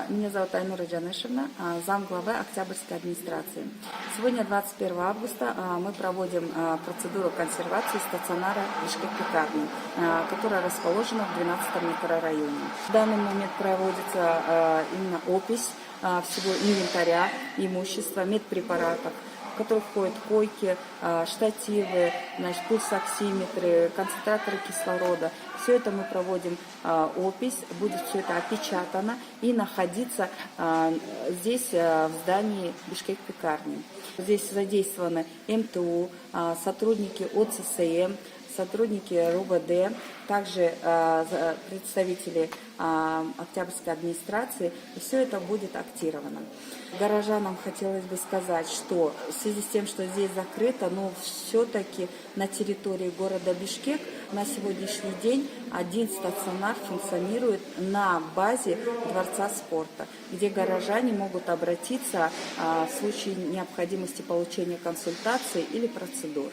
Меня зовут Айнура Джанешевна, замглавы Октябрьской администрации. Сегодня 21 августа мы проводим процедуру консервации стационара Бишкек-Пекарни, которая расположена в 12 микрорайоне. В данный момент проводится именно опись всего инвентаря, имущества, медпрепаратов, в которых входят койки, штативы, пульсоксиметры, концентраторы кислорода. Все это мы проводим опись, будет все это опечатано и находиться здесь, в здании Бишкек-Пекарни. Здесь задействованы МТУ, сотрудники ОЦСМ, сотрудники РУВД, также представители Октябрьской администрации, и все это будет актировано. Горожанам хотелось бы сказать, что в связи с тем, что здесь закрыто, но все-таки на территории города Бишкек на сегодняшний день один стационар функционирует на базе Дворца спорта, где горожане могут обратиться в случае необходимости получения консультации или процедур.